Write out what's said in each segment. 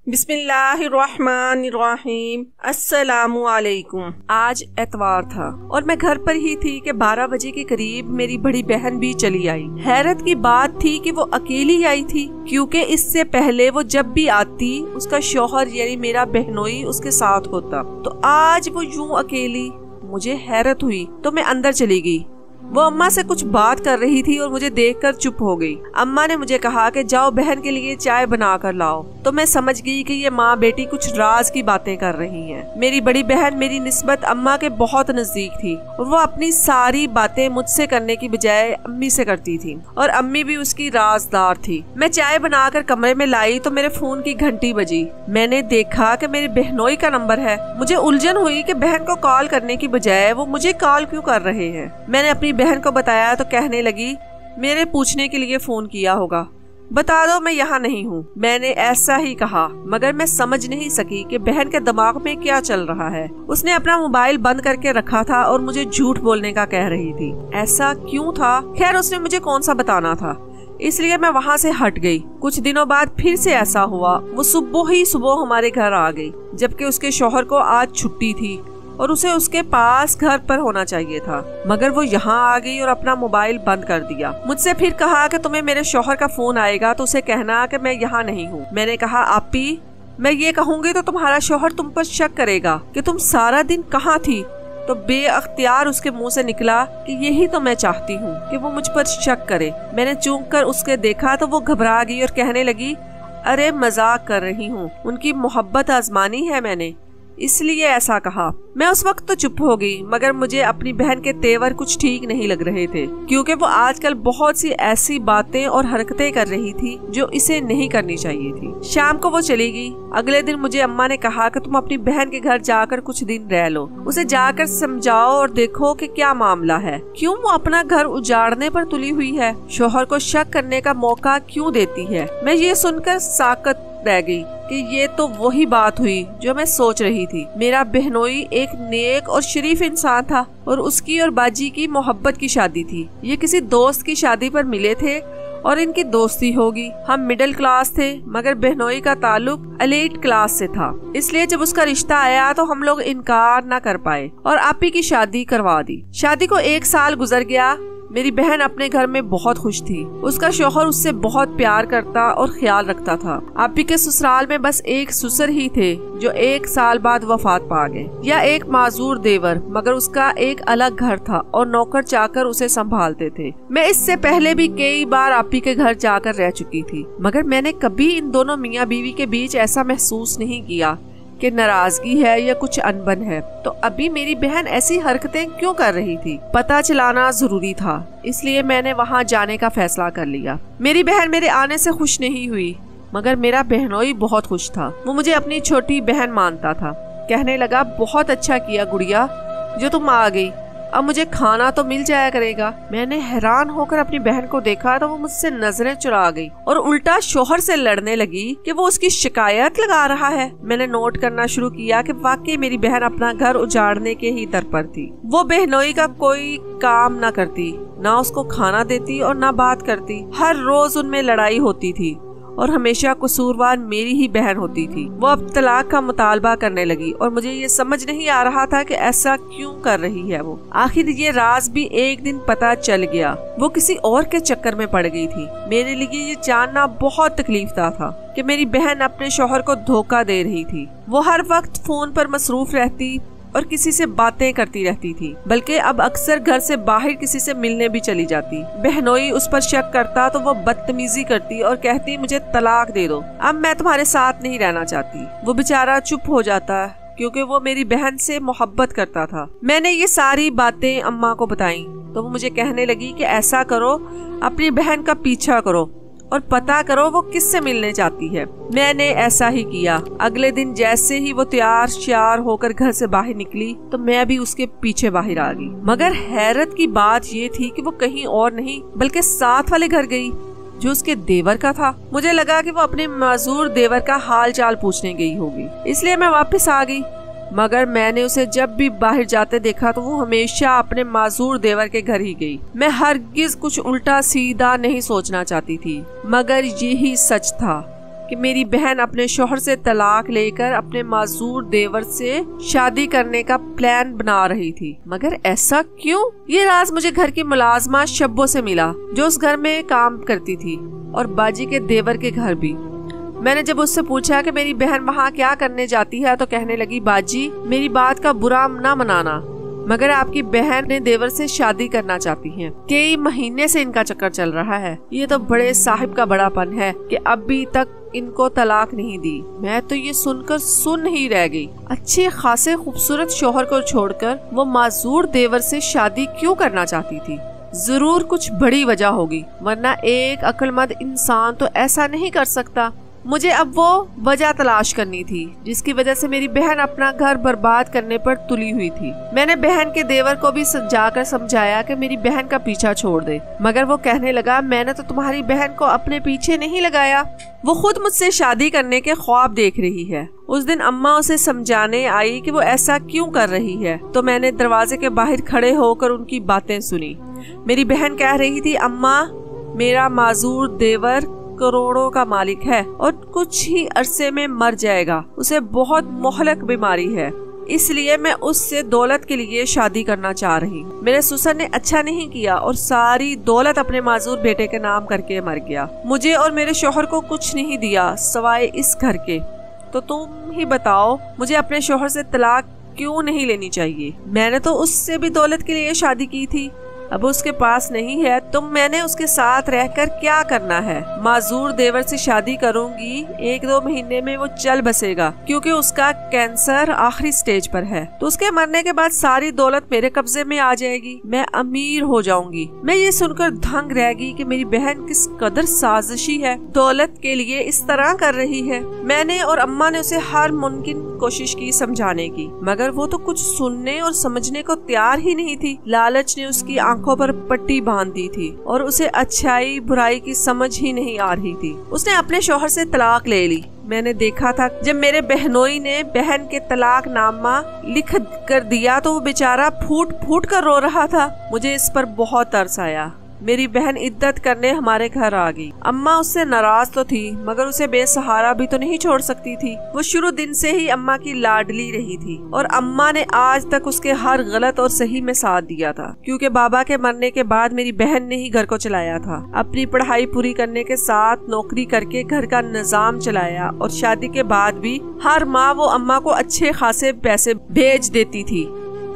बिस्मिल्लाहिर्रहमानिर्रहीम। अस्सलामुअलैकुम। आज एतवार था और मैं घर पर ही थी कि 12 बजे के करीब मेरी बड़ी बहन भी चली आई। हैरत की बात थी कि वो अकेली आई थी, क्योंकि इससे पहले वो जब भी आती उसका शौहर यानी मेरा बहनोई उसके साथ होता। तो आज वो यूं अकेली, मुझे हैरत हुई तो मैं अंदर चली गई। वो अम्मा से कुछ बात कर रही थी और मुझे देखकर चुप हो गई। अम्मा ने मुझे कहा कि जाओ बहन के लिए चाय बना कर लाओ। तो मैं समझ गई कि ये माँ बेटी कुछ राज की बातें कर रही हैं। मेरी बड़ी बहन मेरी निस्बत अम्मा के बहुत नजदीक थी और वो अपनी सारी बातें मुझसे करने की बजाय अम्मी से करती थी और अम्मी भी उसकी राजदार थी। मैं चाय बनाकर कमरे में लाई तो मेरे फोन की घंटी बजी। मैंने देखा कि मेरी बहनोई का नंबर है। मुझे उलझन हुई कि बहन को कॉल करने की बजाय वो मुझे कॉल क्यों कर रहे हैं। मैंने अपनी बहन को बताया तो कहने लगी, मेरे पूछने के लिए फोन किया होगा, बता दो मैं यहाँ नहीं हूँ। मैंने ऐसा ही कहा, मगर मैं समझ नहीं सकी कि बहन के दिमाग में क्या चल रहा है। उसने अपना मोबाइल बंद करके रखा था और मुझे झूठ बोलने का कह रही थी। ऐसा क्यों था? खैर उसने मुझे कौन सा बताना था, इसलिए मैं वहाँ से हट गई। कुछ दिनों बाद फिर से ऐसा हुआ। वो सुबह ही सुबह हमारे घर आ गई, जबकि उसके शौहर को आज छुट्टी थी और उसे उसके पास घर पर होना चाहिए था, मगर वो यहाँ आ गई और अपना मोबाइल बंद कर दिया। मुझसे फिर कहा कि तुम्हें मेरे शौहर का फोन आएगा तो उसे कहना कि मैं यहाँ नहीं हूँ। मैंने कहा, आपी मैं ये कहूँगी तो तुम्हारा शौहर तुम पर शक करेगा कि तुम सारा दिन कहाँ थी। तो बेअख्तियार उसके मुंह से निकला कि यही तो मैं चाहती हूँ कि वो मुझ पर शक करे। मैंने चूक कर उसके देखा तो वो घबरा गई और कहने लगी, अरे मजाक कर रही हूँ, उनकी मोहब्बत आजमानी है मैंने, इसलिए ऐसा कहा। मैं उस वक्त तो चुप हो गई, मगर मुझे अपनी बहन के तेवर कुछ ठीक नहीं लग रहे थे, क्योंकि वो आजकल बहुत सी ऐसी बातें और हरकतें कर रही थी जो इसे नहीं करनी चाहिए थी। शाम को वो चली गई। अगले दिन मुझे अम्मा ने कहा कि तुम अपनी बहन के घर जाकर कुछ दिन रह लो, उसे जाकर समझाओ और देखो कि क्या मामला है, क्यों वो अपना घर उजाड़ने पर तुली हुई है, शौहर को शक करने का मौका क्यों देती है। मैं ये सुनकर साकत रह गई कि ये तो वही बात हुई जो मैं सोच रही थी। मेरा बहनोई एक नेक और शरीफ इंसान था और उसकी और बाजी की मोहब्बत की शादी थी। ये किसी दोस्त की शादी पर मिले थे और इनकी दोस्ती होगी। हम मिडिल क्लास थे, मगर बहनोई का ताल्लुक एलीट क्लास से था, इसलिए जब उसका रिश्ता आया तो हम लोग इनकार न कर पाए और आपी की शादी करवा दी। शादी को 1 साल गुजर गया। मेरी बहन अपने घर में बहुत खुश थी। उसका शौहर उससे बहुत प्यार करता और ख्याल रखता था। आपी के ससुराल में बस एक ससुर ही थे जो 1 साल बाद वफात पा गए, या एक माजूर देवर, मगर उसका एक अलग घर था और नौकर चाकर उसे संभालते थे। मैं इससे पहले भी कई बार आपी के घर जाकर रह चुकी थी, मगर मैंने कभी इन दोनों मियाँ बीवी के बीच ऐसा महसूस नहीं किया कि नाराजगी है या कुछ अनबन है। तो अभी मेरी बहन ऐसी हरकतें क्यों कर रही थी? पता चलाना जरूरी था, इसलिए मैंने वहाँ जाने का फैसला कर लिया। मेरी बहन मेरे आने से खुश नहीं हुई, मगर मेरा बहनोई बहुत खुश था। वो मुझे अपनी छोटी बहन मानता था। कहने लगा, बहुत अच्छा किया गुड़िया जो तुम आ गई, अब मुझे खाना तो मिल जाया करेगा। मैंने हैरान होकर अपनी बहन को देखा तो वो मुझसे नजरें चुरा गई और उल्टा शौहर से लड़ने लगी कि वो उसकी शिकायत लगा रहा है। मैंने नोट करना शुरू किया कि वाकई मेरी बहन अपना घर उजाड़ने के ही दर पर थी। वो बहनोई का कोई काम ना करती, ना उसको खाना देती और ना बात करती। हर रोज उनमें लड़ाई होती थी और हमेशा कसूरवार मेरी ही बहन होती थी। वो अब तलाक का मुतालबा करने लगी और मुझे ये समझ नहीं आ रहा था कि ऐसा क्यों कर रही है वो। आखिर ये राज भी एक दिन पता चल गया। वो किसी और के चक्कर में पड़ गई थी। मेरे लिए ये जानना बहुत तकलीफ था कि मेरी बहन अपने शौहर को धोखा दे रही थी। वो हर वक्त फोन पर मसरूफ रहती और किसी से बातें करती रहती थी, बल्कि अब अक्सर घर से बाहर किसी से मिलने भी चली जाती। बहनोई उस पर शक करता तो वो बदतमीजी करती और कहती, मुझे तलाक दे दो, अब मैं तुम्हारे साथ नहीं रहना चाहती। वो बेचारा चुप हो जाता क्योंकि वो मेरी बहन से मोहब्बत करता था। मैंने ये सारी बातें अम्मा को बताई तो वो मुझे कहने लगी कि ऐसा करो, अपनी बहन का पीछा करो और पता करो वो किससे मिलने चाहती है। मैंने ऐसा ही किया। अगले दिन जैसे ही वो तैयार श्यार होकर घर से बाहर निकली तो मैं भी उसके पीछे बाहर आ गई। मगर हैरत की बात ये थी कि वो कहीं और नहीं बल्कि साथ वाले घर गई जो उसके देवर का था। मुझे लगा कि वो अपने माजूर देवर का हाल चाल पूछने गई होगी, इसलिए मैं वापस आ गई। मगर मैंने उसे जब भी बाहर जाते देखा तो वो हमेशा अपने माजूर देवर के घर ही गई। मैं हरगिज कुछ उल्टा सीधा नहीं सोचना चाहती थी, मगर यही सच था। کہ میری بہن اپنے شوہر سے طلاق لے کر اپنے معذور دیور سے شادی کرنے کا پلان بنا رہی تھی، مگر ایسا کیوں؟ یہ راز مجھے گھر کی ملازمہ شبو سے ملا جو اس گھر میں کام کرتی تھی، اور باجی کے دیور کے گھر بھی۔ میں نے جب اس سے پوچھا کہ میری بہن وہاں کیا کرنے جاتی ہے تو کہنے لگی، باجی میری بات کا برا نہ منانا، مگر آپ کی بہن نے دیور سے شادی کرنا چاہتی ہیں، کئی مہینے سے ان کا چکر چل رہا ہے۔ یہ تو بڑے صاحب کا بڑا پن ہے کہ ابھی تک ان کو طلاق نہیں دی۔ میں تو یہ سن کر سن ہی رہ گئی۔ اچھے خاصے خوبصورت شوہر کو چھوڑ کر وہ معذور دیور سے شادی کیوں کرنا چاہتی تھی؟ ضرور کچھ بڑی وجہ ہوگی، ورنہ ایک عقل مند انسان تو ایسا نہیں کر سکتا۔ مجھے اب وہ وجہ تلاش کرنی تھی جس کی وجہ سے میری بہن اپنا گھر برباد کرنے پر تلی ہوئی تھی۔ میں نے بہن کے دیور کو بھی جا کر سمجھایا کہ میری بہن کا پیچھا چھوڑ دے، مگر وہ کہنے لگا، میں نے تو تمہاری بہن کو اپنے پیچھے نہیں لگایا، وہ خود مجھ سے شادی کرنے کے خواب دیکھ رہی ہے۔ اس دن اماں اسے سمجھانے آئی کہ وہ ایسا کیوں کر رہی ہے، تو میں نے دروازے کے باہر کھڑے ہو کر ان کی باتیں سنی۔ میری بہن کہہ رہی تھی، اماں میرا معذور دیور کروڑوں کا مالک ہے اور کچھ ہی عرصے میں مر جائے گا، اسے بہت مہلک بیماری ہے، اس لیے میں اس سے دولت کے لیے شادی کرنا چاہ رہی۔ میرے سسر نے اچھا نہیں کیا اور ساری دولت اپنے معذور بیٹے کے نام کر کے مر گیا، مجھے اور میرے شوہر کو کچھ نہیں دیا سوائے اس گھر کے۔ تو تم ہی بتاؤ مجھے اپنے شوہر سے طلاق کیوں نہیں لینی چاہیے؟ میں نے تو اس سے بھی دولت کے لیے شادی کی تھی، اب اس کے پاس نہیں ہے تو میں نے اس کے ساتھ رہ کر کیا کرنا ہے؟ معذور دیور سے شادی کروں گی، 1-2 مہینے میں وہ چل بسے گا کیونکہ اس کا کینسر آخری سٹیج پر ہے، تو اس کے مرنے کے بعد ساری دولت میرے قبضے میں آ جائے گی، میں امیر ہو جاؤں گی۔ میں یہ سن کر دھنگ رہ گئی کہ میری بہن کس قدر سازشی ہے، دولت کے لیے اس طرح کر رہی ہے۔ میں نے اور اماں نے اسے ہر ممکن کوشش کی سمجھانے کی، مگر وہ تو کچھ سننے اور سمجھنے کو تیار ہی نہیں تھی۔ لالچ نے اس کی آنکھوں پر پٹی باندھ دی تھی اور اسے اچھائی برائی کی سمجھ ہی نہیں آ رہی تھی۔ اس نے اپنے شوہر سے طلاق لے لی۔ میں نے دیکھا تھا جب میرے بہنوئی نے بہن کے طلاق نامہ لکھ کر دیا تو وہ بیچارہ پھوٹ پھوٹ کر رو رہا تھا۔ مجھے اس پر بہت ترس آیا۔ میری بہن عدت کرنے ہمارے گھر آ گئی۔ اماں اس سے ناراض تو تھی مگر اسے بے سہارا بھی تو نہیں چھوڑ سکتی تھی۔ وہ شروع دن سے ہی اماں کی لاڈلی رہی تھی اور اماں نے آج تک اس کے ہر غلط اور صحیح میں ساتھ دیا تھا، کیونکہ بابا کے مرنے کے بعد میری بہن نے ہی گھر کو چلایا تھا۔ اپنی پڑھائی پوری کرنے کے ساتھ نوکری کر کے گھر کا نظام چلایا اور شادی کے بعد بھی ہر ماہ وہ اماں کو اچھے خاصے پیسے بھیج دیتی تھی۔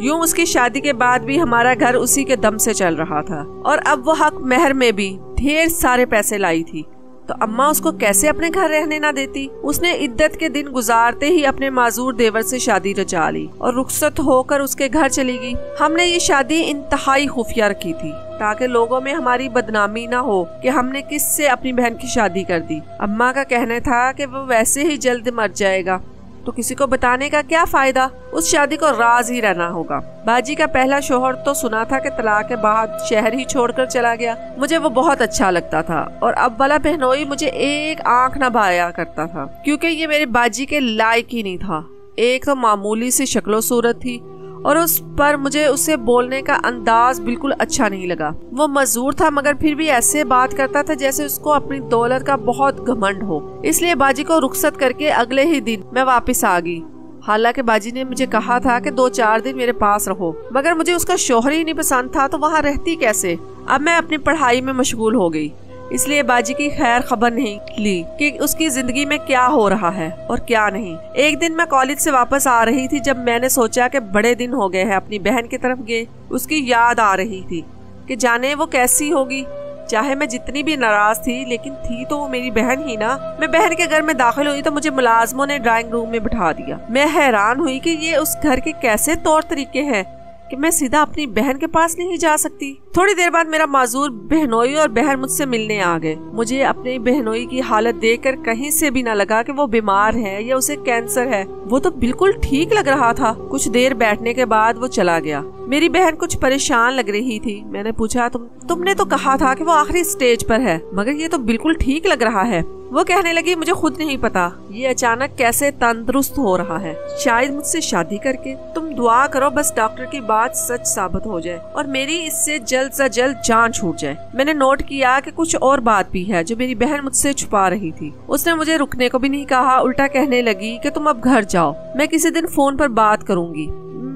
یوں اس کی شادی کے بعد بھی ہمارا گھر اسی کے دم سے چل رہا تھا، اور اب وہ حق مہر میں بھی ڈھیر سارے پیسے لائی تھی، تو اماں اس کو کیسے اپنے گھر رہنے نہ دیتی؟ اس نے عدت کے دن گزارتے ہی اپنے معذور دیور سے شادی رچا لی اور رخصت ہو کر اس کے گھر چلی گئی۔ ہم نے یہ شادی انتہائی خفیہ رکھی تھی تاکہ لوگوں میں ہماری بدنامی نہ ہو کہ ہم نے کس سے اپنی بہن کی شادی کر دی۔ اماں کا کہنا تھا کہ وہ ویسے ہی جلد مر جائے گا تو کسی کو بتانے کا کیا فائدہ، اس شادی کو راز ہی رہنا ہوگا۔ باجی کا پہلا شوہر تو سنا تھا کہ طلاق کے بعد شہر ہی چھوڑ کر چلا گیا، مجھے وہ بہت اچھا لگتا تھا، اور اب والا بہنوئی مجھے ایک آنکھ نہ بھایا کرتا تھا کیونکہ یہ میرے باجی کے لائق ہی نہیں تھا۔ ایک تو معمولی سی شکل و صورت تھی اور اس پر مجھے اسے بولنے کا انداز بالکل اچھا نہیں لگا۔ وہ مزدور تھا مگر پھر بھی ایسے بات کرتا تھا جیسے اس کو اپنی دولت کا بہت گھمنڈ ہو، اس لیے باجی کو رخصت کر کے اگلے ہی دن میں واپس آ گئی۔ حالانکہ باجی نے مجھے کہا تھا کہ 2-4 دن میرے پاس رہو، مگر مجھے اس کا شوہر ہی نہیں پسند تھا تو وہاں رہتی کیسے؟ اب میں اپنی پڑھائی میں مشغول ہو گئی، اس لیے باجی کی خیر خبر نہیں لی کہ اس کی زندگی میں کیا ہو رہا ہے اور کیا نہیں۔ ایک دن میں کالج سے واپس آ رہی تھی جب میں نے سوچا کہ بڑے دن ہو گئے ہیں اپنی بہن کی طرف گئے۔ اس کی یاد آ رہی تھی کہ جانے وہ کیسی ہوگی، چاہے میں جتنی بھی ناراض تھی لیکن تھی تو وہ میری بہن ہی نا۔ میں بہن کے گھر میں داخل ہوئی تو مجھے ملازموں نے ڈرائنگ روم میں بٹھا دیا۔ میں حیران ہوئی کہ یہ اس گھر کے کیسے طور طریقے ہیں کہ میں سیدھا اپنی بہن کے پاس نہیں جا سکتی۔ تھوڑی دیر بعد میرا معذور بہنوئی اور بہن مجھ سے ملنے آ گئے۔ مجھے اپنی بہنوئی کی حالت دیکھ کر کہیں سے بھی نہ لگا کہ وہ بیمار ہے یا اسے کینسر ہے، وہ تو بالکل ٹھیک لگ رہا تھا۔ کچھ دیر بیٹھنے کے بعد وہ چلا گیا۔ میری بہن کچھ پریشان لگ رہی تھی۔ میں نے پوچھا، تم نے تو کہا تھا کہ وہ آخری سٹیج پر ہے مگر یہ تو بالکل ٹھیک لگ رہا ہے۔ وہ کہنے لگی، مجھے خود نہیں پتا یہ اچانک کیسے تندرست ہو رہا ہے، شاید مجھ سے شادی کر کے۔ تم دعا کرو بس ڈاکٹر کی بات سچ ثابت ہو جائے اور میری اس سے جلد जल्द से जल्द जान छूट जाए। मैंने नोट किया कि कुछ और बात भी है जो मेरी बहन मुझसे छुपा रही थी। उसने मुझे रुकने को भी नहीं कहा, उल्टा कहने लगी कि तुम अब घर जाओ, मैं किसी दिन फोन पर बात करूंगी।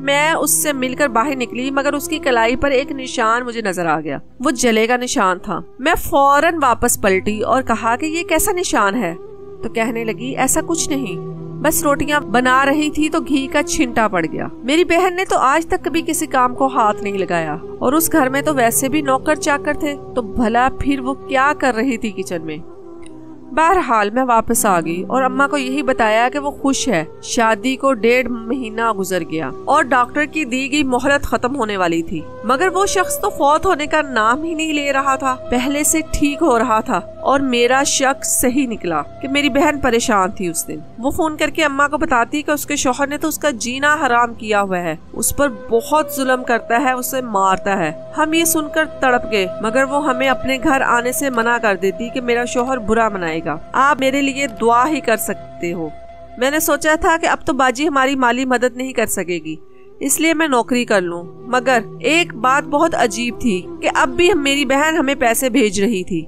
मैं उससे मिलकर बाहर निकली, मगर उसकी कलाई पर एक निशान मुझे नजर आ गया। वो जले का निशान था। मैं फौरन वापस पलटी और कहा कि ये कैसा निशान है? तो कहने लगी, ऐसा कुछ नहीं, बस रोटियां बना रही थी तो घी का छिंटा पड़ गया। मेरी बहन ने तो आज तक कभी किसी काम को हाथ नहीं लगाया, और उस घर में तो वैसे भी नौकर चाकर थे, तो भला फिर वो क्या कर रही थी किचन में। बहरहाल मैं वापस आ गई और अम्मा को यही बताया कि वो खुश है। शादी को 1.5 महीना गुजर गया और डॉक्टर की दी गई मोहलत खत्म होने वाली थी, मगर वो शख्स तो फौत होने का नाम ही नहीं ले रहा था। पहले से ठीक हो रहा था और मेरा शक सही निकला कि मेरी बहन परेशान थी। उस दिन वो फोन करके अम्मा को बताती कि उसके शौहर ने तो उसका जीना हराम किया हुआ है, उस पर बहुत जुल्म करता है, उसे मारता है। हम ये सुनकर तड़प गए, मगर वो हमें अपने घर आने से मना कर देती कि मेरा शौहर बुरा मनाएगा, आप मेरे लिए दुआ ही कर सकते हो। मैंने सोचा था कि अब तो बाजी हमारी माली मदद नहीं कर सकेगी, इसलिए मैं नौकरी कर लूं। मगर एक बात बहुत अजीब थी कि अब भी मेरी बहन हमें पैसे भेज रही थी,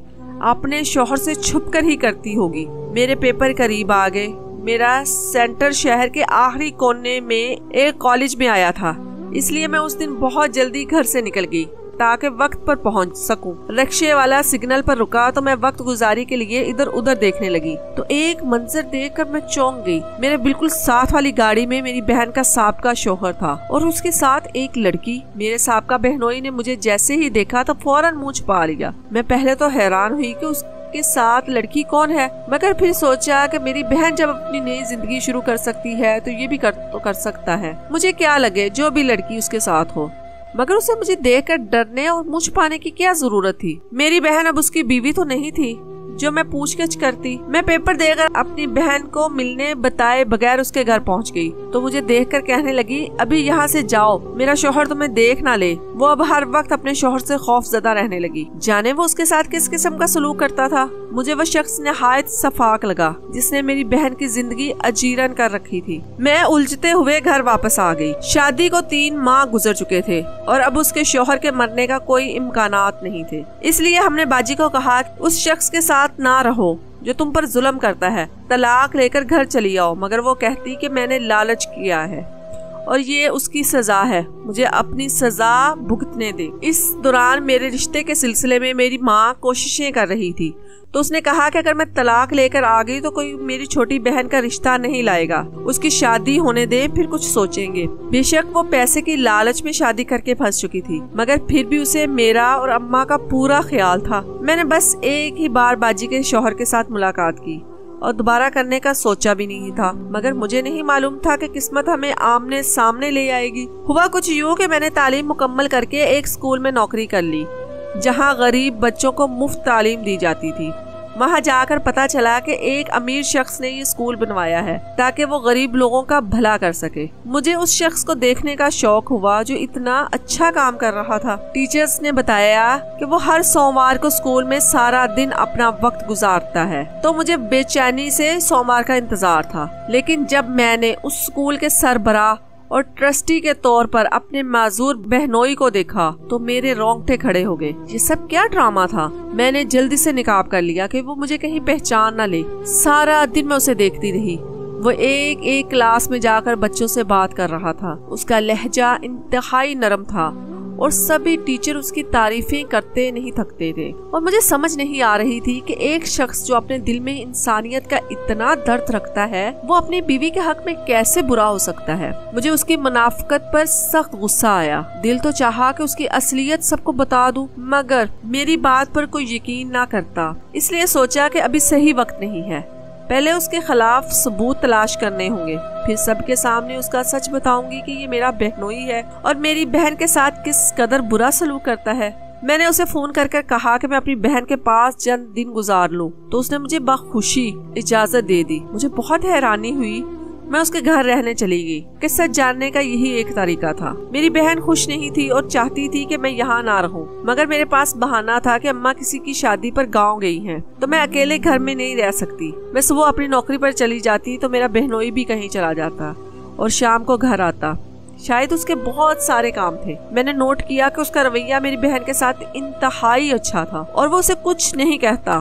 अपने शौहर से छुपकर ही करती होगी। मेरे पेपर करीब आ गए। मेरा सेंटर शहर के आखिरी कोने में एक कॉलेज में आया था, इसलिए मैं उस दिन बहुत जल्दी घर से निकल गई ताकि वक्त पर पहुंच सकूं। रिक्शे वाला सिग्नल पर रुका तो मैं वक्त गुजारी के लिए इधर उधर देखने लगी, तो एक मंजर देखकर मैं चौंक गई। मेरे बिल्कुल साथ वाली गाड़ी में मेरी बहन का साबका शौहर था और उसके साथ एक लड़की। मेरे साबका बहनोई ने मुझे जैसे ही देखा तो फौरन मुंह छुपा लिया। मैं पहले तो हैरान हुई कि उसके साथ लड़की कौन है, मगर फिर सोचा कि मेरी बहन जब अपनी नई जिंदगी शुरू कर सकती है तो ये भी कर सकता है। मुझे क्या लगे जो भी लड़की उसके साथ हो, मगर उसे मुझे देखकर डरने और मुंह छुपाने की क्या जरूरत थी। मेरी बहन अब उसकी बीवी तो नहीं थी जो मैं पूछगछ करती। मैं पेपर देकर अपनी बहन को मिलने बताए बगैर उसके घर पहुंच गई तो मुझे देखकर कहने लगी, अभी यहाँ से जाओ, मेरा शौहर तुम्हें देख ना ले। वो अब हर वक्त अपने शौहर से खौफजदा रहने लगी। जाने वो उसके साथ किस किस्म का सलूक करता था। मुझे वो शख्स निहायत सफाक लगा जिसने मेरी बहन की जिंदगी अजीरन कर रखी थी। मैं उलझते हुए घर वापस आ गई। शादी को 3 माह गुजर चुके थे और अब उसके शौहर के मरने का कोई इम्कानात नहीं थे। इसलिए हमने बाजी को कहा, उस शख्स के साथ ना रहो जो तुम पर जुल्म करता है, तलाक लेकर घर चली आओ। मगर वो कहती कि मैंने लालच किया है और ये उसकी सजा है, मुझे अपनी सजा भुगतने दे। इस दौरान मेरे रिश्ते के सिलसिले में मेरी माँ कोशिशें कर रही थी, तो उसने कहा कि अगर मैं तलाक लेकर आ गई तो कोई मेरी छोटी बहन का रिश्ता नहीं लाएगा, उसकी शादी होने दे, फिर कुछ सोचेंगे। बेशक वो पैसे की लालच में शादी करके फंस चुकी थी, मगर फिर भी उसे मेरा और अम्मा का पूरा ख्याल था। मैंने बस एक ही बार बाजी के शौहर के साथ मुलाकात की और दोबारा करने का सोचा भी नहीं था, मगर मुझे नहीं मालूम था कि किस्मत हमें आमने सामने ले आएगी। हुआ कुछ यूँ कि मैंने तालीम मुकम्मल करके एक स्कूल में नौकरी कर ली जहाँ गरीब बच्चों को मुफ्त तालीम दी जाती थी। वहाँ जाकर पता चला कि एक अमीर शख्स ने ये स्कूल बनवाया है ताकि वो गरीब लोगों का भला कर सके। मुझे उस शख्स को देखने का शौक हुआ जो इतना अच्छा काम कर रहा था। टीचर्स ने बताया कि वो हर सोमवार को स्कूल में सारा दिन अपना वक्त गुजारता है, तो मुझे बेचैनी से सोमवार का इंतजार था। लेकिन जब मैंने उस स्कूल के सरबराह और ट्रस्टी के तौर पर अपने माजूर बहनोई को देखा तो मेरे रोंगटे खड़े हो गए। ये सब क्या ड्रामा था। मैंने जल्दी से निकाब कर लिया कि वो मुझे कहीं पहचान न ले। सारा दिन मैं उसे देखती रही। वो एक एक क्लास में जाकर बच्चों से बात कर रहा था। उसका लहजा इंतहाई नरम था और सभी टीचर उसकी तारीफें करते नहीं थकते थे। और मुझे समझ नहीं आ रही थी कि एक शख्स जो अपने दिल में इंसानियत का इतना दर्द रखता है वो अपनी बीवी के हक में कैसे बुरा हो सकता है। मुझे उसकी मुनाफिकत पर सख्त गुस्सा आया। दिल तो चाहा कि उसकी असलियत सबको बता दूं, मगर मेरी बात पर कोई यकीन ना करता। इसलिए सोचा कि अभी सही वक्त नहीं है, पहले उसके खिलाफ सबूत तलाश करने होंगे, फिर सबके सामने उसका सच बताऊंगी कि ये मेरा बहनोई है और मेरी बहन के साथ किस कदर बुरा सलूक करता है। मैंने उसे फोन करके कहा कि मैं अपनी बहन के पास चंद दिन गुजार लूं, तो उसने मुझे बखुशी इजाजत दे दी। मुझे बहुत हैरानी हुई। मैं उसके घर रहने चली गई कि सच जानने का यही एक तरीका था। मेरी बहन खुश नहीं थी और चाहती थी कि मैं यहाँ ना रहूं, मगर मेरे पास बहाना था कि अम्मा किसी की शादी पर गांव गई हैं, तो मैं अकेले घर में नहीं रह सकती। मैं सुबह अपनी नौकरी पर चली जाती तो मेरा बहनोई भी कहीं चला जाता और शाम को घर आता। शायद उसके बहुत सारे काम थे। मैंने नोट किया कि उसका रवैया मेरी बहन के साथ इंतहाई अच्छा था और वो उसे कुछ नहीं कहता,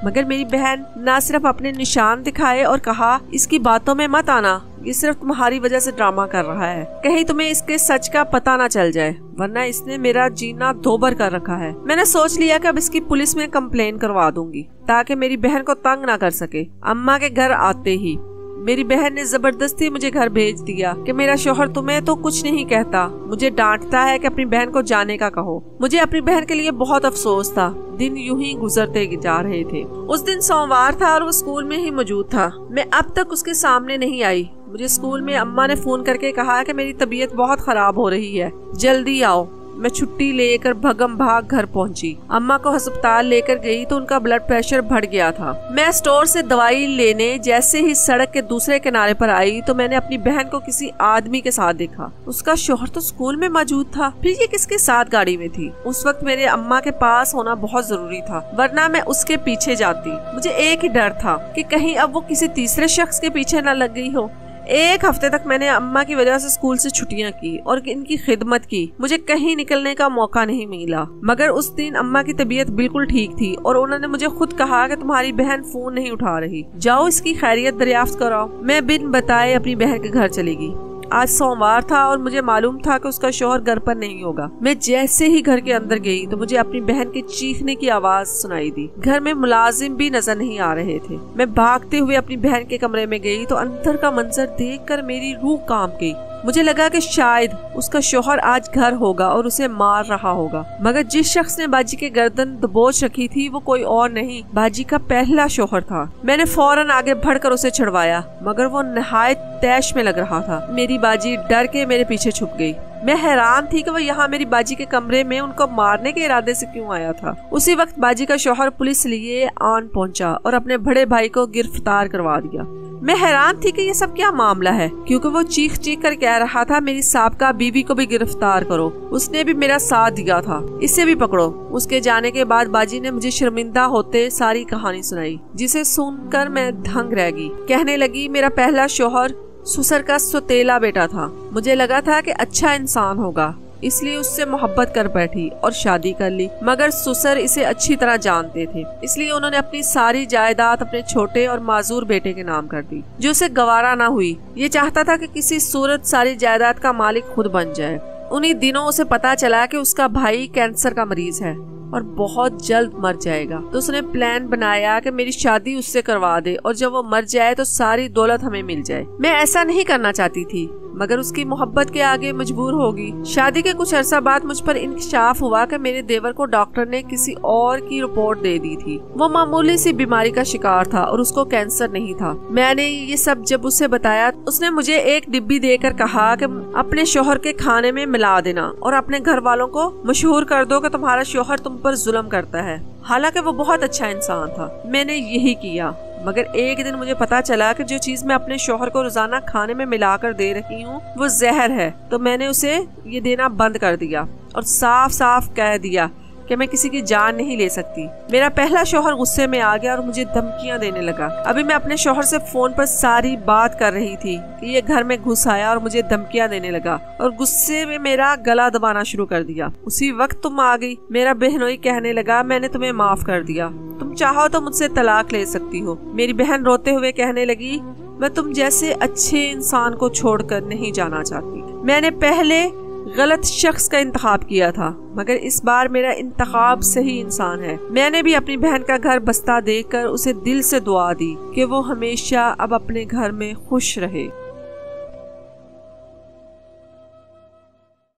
मगर मेरी बहन ना सिर्फ अपने निशान दिखाए और कहा इसकी बातों में मत आना, ये सिर्फ तुम्हारी वजह से ड्रामा कर रहा है, कहीं तुम्हें इसके सच का पता ना चल जाए, वरना इसने मेरा जीना दोबर कर रखा है। मैंने सोच लिया कि अब इसकी पुलिस में कंप्लेन करवा दूंगी ताकि मेरी बहन को तंग ना कर सके। अम्मा के घर आते ही मेरी बहन ने जबरदस्ती मुझे घर भेज दिया कि मेरा शौहर तुम्हें तो कुछ नहीं कहता, मुझे डांटता है कि अपनी बहन को जाने का कहो। मुझे अपनी बहन के लिए बहुत अफसोस था। दिन यूं ही गुजरते जा रहे थे। उस दिन सोमवार था और वो स्कूल में ही मौजूद था। मैं अब तक उसके सामने नहीं आई। मुझे स्कूल में अम्मा ने फोन करके कहा कि मेरी तबीयत बहुत खराब हो रही है, जल्दी आओ। मैं छुट्टी लेकर भगम भाग घर पहुंची। अम्मा को अस्पताल लेकर गई तो उनका ब्लड प्रेशर बढ़ गया था। मैं स्टोर से दवाई लेने जैसे ही सड़क के दूसरे किनारे पर आई तो मैंने अपनी बहन को किसी आदमी के साथ देखा। उसका शौहर तो स्कूल में मौजूद था, फिर ये किसके साथ गाड़ी में थी? उस वक्त मेरे अम्मा के पास होना बहुत जरूरी था, वरना मैं उसके पीछे जाती। मुझे एक ही डर था कि कहीं अब वो किसी तीसरे शख्स के पीछे न लग गई हो। एक हफ्ते तक मैंने अम्मा की वजह से स्कूल से छुट्टियां की और इनकी खिदमत की। मुझे कहीं निकलने का मौका नहीं मिला, मगर उस दिन अम्मा की तबीयत बिल्कुल ठीक थी और उन्होंने मुझे खुद कहा कि तुम्हारी बहन फोन नहीं उठा रही, जाओ इसकी खैरियत दरियाफ्त कराओ। मैं बिन बताए अपनी बहन के घर चली गई। आज सोमवार था और मुझे मालूम था कि उसका शौहर घर पर नहीं होगा। मैं जैसे ही घर के अंदर गई तो मुझे अपनी बहन के चीखने की आवाज सुनाई दी। घर में मुलाजिम भी नजर नहीं आ रहे थे। मैं भागते हुए अपनी बहन के कमरे में गई तो अंदर का मंजर देखकर मेरी रूह कांप गई। मुझे लगा कि शायद उसका शौहर आज घर होगा और उसे मार रहा होगा, मगर जिस शख्स ने बाजी के गर्दन दबोच रखी थी वो कोई और नहीं, बाजी का पहला शौहर था। मैंने फौरन आगे बढ़कर उसे छुड़वाया, मगर वो नहायत तैश में लग रहा था। मेरी बाजी डर के मेरे पीछे छुप गई। मैं हैरान थी कि वो यहाँ मेरी बाजी के कमरे में उनको मारने के इरादे से क्यों आया था। उसी वक्त बाजी का शौहर पुलिस लिए आन पहुंचा और अपने बड़े भाई को गिरफ्तार करवा दिया। मैं हैरान थी कि ये सब क्या मामला है, क्योंकि वो चीख चीख कर कह रहा था मेरी साबका बीवी को भी गिरफ्तार करो, उसने भी मेरा साथ दिया था, इसे भी पकड़ो। उसके जाने के बाद बाजी ने मुझे शर्मिंदा होते सारी कहानी सुनाई, जिसे सुनकर मैं दंग रह गई। कहने लगी मेरा पहला शौहर सुसर का सौतेला बेटा था। मुझे लगा था कि अच्छा इंसान होगा, इसलिए उससे मोहब्बत कर बैठी और शादी कर ली, मगर सुसर इसे अच्छी तरह जानते थे, इसलिए उन्होंने अपनी सारी जायदाद अपने छोटे और माजूर बेटे के नाम कर दी, जो उसे गवारा ना हुई। ये चाहता था कि किसी सूरत सारी जायदाद का मालिक खुद बन जाए। उन्हीं दिनों उसे पता चला कि उसका भाई कैंसर का मरीज है और बहुत जल्द मर जाएगा, तो उसने प्लान बनाया कि मेरी शादी उससे करवा दे और जब वो मर जाए तो सारी दौलत हमें मिल जाए। मैं ऐसा नहीं करना चाहती थी, मगर उसकी मोहब्बत के आगे मजबूर होगी। शादी के कुछ अरसा बाद मुझ पर इंकशाफ हुआ कि मेरे देवर को डॉक्टर ने किसी और की रिपोर्ट दे दी थी। वो मामूली सी बीमारी का शिकार था और उसको कैंसर नहीं था। मैंने ये सब जब उसे बताया, उसने मुझे एक डिब्बी देकर कहा कि अपने शौहर के खाने में मिला देना और अपने घर वालों को मशहूर कर दो कि तुम्हारा शौहर तुम पर जुल्म करता है। हालांकि वो बहुत अच्छा इंसान था। मैंने यही किया, मगर एक दिन मुझे पता चला कि जो चीज मैं अपने शौहर को रोजाना खाने में मिलाकर दे रही हूँ वो जहर है, तो मैंने उसे ये देना बंद कर दिया और साफ साफ कह दिया कि मैं किसी की जान नहीं ले सकती। मेरा पहला शौहर गुस्से में आ गया और मुझे धमकियां देने लगा। अभी मैं अपने शौहर से फोन पर सारी बात कर रही थी कि ये घर में घुस आया और मुझे धमकियां देने लगा और गुस्से में मेरा गला दबाना शुरू कर दिया। उसी वक्त तुम आ गई। मेरा बहनोई कहने लगा मैंने तुम्हें माफ कर दिया, तुम चाहो तो मुझसे तलाक ले सकती हो। मेरी बहन रोते हुए कहने लगी मैं तुम जैसे अच्छे इंसान को छोड़कर नहीं जाना चाहती। मैंने पहले गलत शख्स का इंतखाब किया था, मगर इस बार मेरा इंतखाब सही इंसान है। मैंने भी अपनी बहन का घर बस्ता देखकर उसे दिल से दुआ दी कि वो हमेशा अब अपने घर में खुश रहे।